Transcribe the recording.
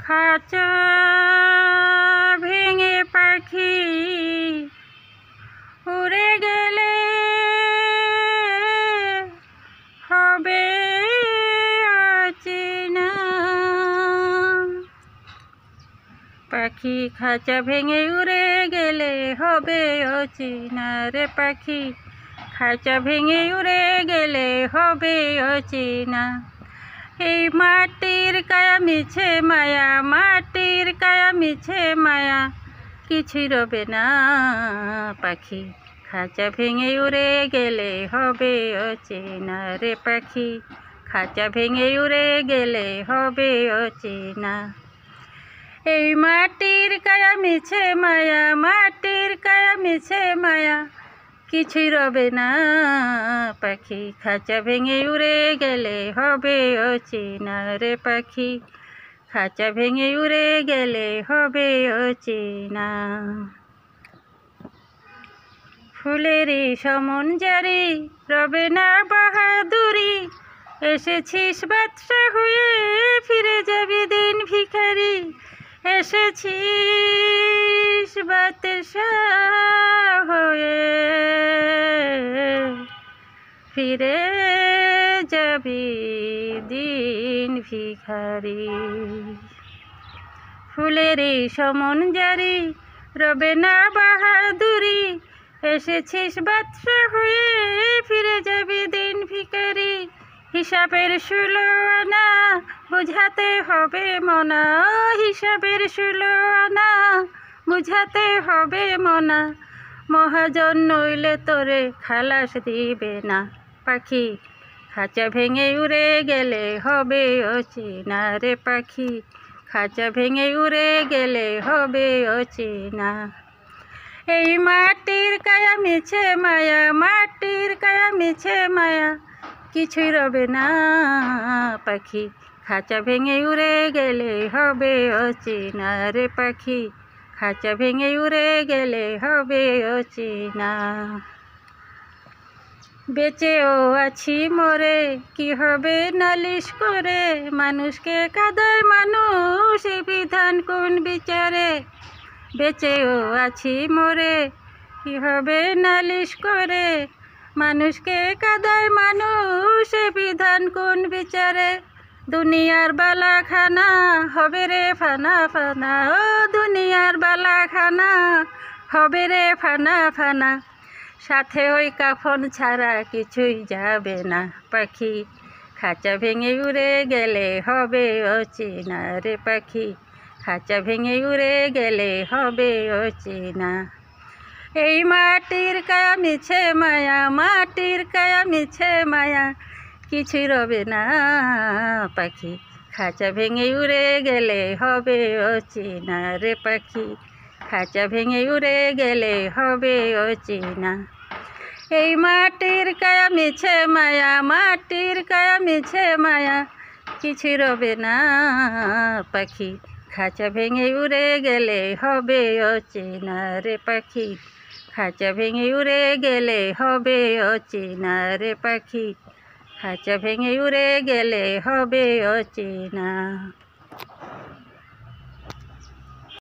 খাঁচা ভেঙে পাখি উড়ে গেলে হবে অচেনা। পাখি খাঁচা ভেঙে উড়ে গেলে হবে অচেনা রে পাখি, খাঁচা ভেঙে উড়ে গেলে হবে অচেনা। এই মাটির কায়া মিছে মায়া, মাটির কায়া মিছে মায়া, কিছুই রবে না পাখি, খাঁচা ভেঙে উড়ে গেলে হবে অচেনা রে পাখি, খাঁচা ভেঙে উড়ে গেলে হবে অচেনা। এই মাটির কায়া মিছে মায়া, মাটির কায়া মিছে মায়া, কিছুই রবে না পাখি, খাঁচা ভেঙে উড়ে গেলে হবে অচেনা রে পাখি, খাঁচা ভেঙে উড়ে গেলে হবে অচেনা। ফুলেরই সমন জারি রবে না বাহাদুরি, এসেছিস বাদশা হয়ে ফিরে যাবি দিন ভিখারি, এসেছিস বাদশা হয়ে ফিরে যাবি দিন ভিখারি। ফুলেরই সমন জারি রবে না বাহাদুরি, এসেছিস বাদশা হয়ে ফিরে যাবি দিন ভিখারি, হিসাবের 16 আনা বুঝাতে হবে মনা, হিসাবের 16 আনা বুঝাতে হবে মনা, মহাজন নইলে তোরে খালাস দিবে না পাখি, খাঁচা ভেঙে উড়ে গেলে হবে অচেনা রে পাখি, খাঁচা ভেঙে উড়ে গেলে হবে অচেনা। এই মাটির কায়া মিছে মায়া, মাটির কায়া মিছে মায়া, কিছুই রবে না পাখি, খাঁচা ভেঙে উড়ে গেলে হবে অচেনা রে পাখি, খাঁচা ভেঙে উড়ে গেলে হবে অচেনা। বেঁচেও আছি মরে কি হবে নালিশ করে, মানুষকে কাঁদায় মানুষ এ বিধান কোন বিচারে, বেঁচেও আছি মরে কি হবে নালিশ করে, মানুষকে কাঁদায় মানুষ এ বিধান কোন বিচারে, দুনিয়ার বালাখানা হবে রে ফানা ফানা, ও দুনিয়ার বালাখানা হবে রে ফানা ফানা, সাথে ওই কাফন ছাড়া কিছুই যাবে না পাখি, খাঁচা ভেঙে উড়ে গেলে হবে অচেনা রে পাখি, খাঁচা ভেঙে উড়ে গেলে হবে অচেনা। এই মাটির কায়া মিছে মায়া, মাটির কায়া মিছে মায়া, কিছুই রবে না পাখি, খাঁচা ভেঙে উড়ে গেলে হবে অচেনা রে পাখি, খাঁচা ভেঙে উড়ে গেলে হবে অচেনা। এই মাটির কায়া মিছে মায়া, মাটির কায়া মিছে মায়া, কিছুই রবে না পাখি, খাঁচা ভেঙে উড়ে গেলে হবে অচেনা রে পাখি, খাঁচা ভেঙে উড়ে গেলে হবে অচেনা রে পাখি, খাঁচা ভেঙে উড়ে গেলে হবে অচেনা।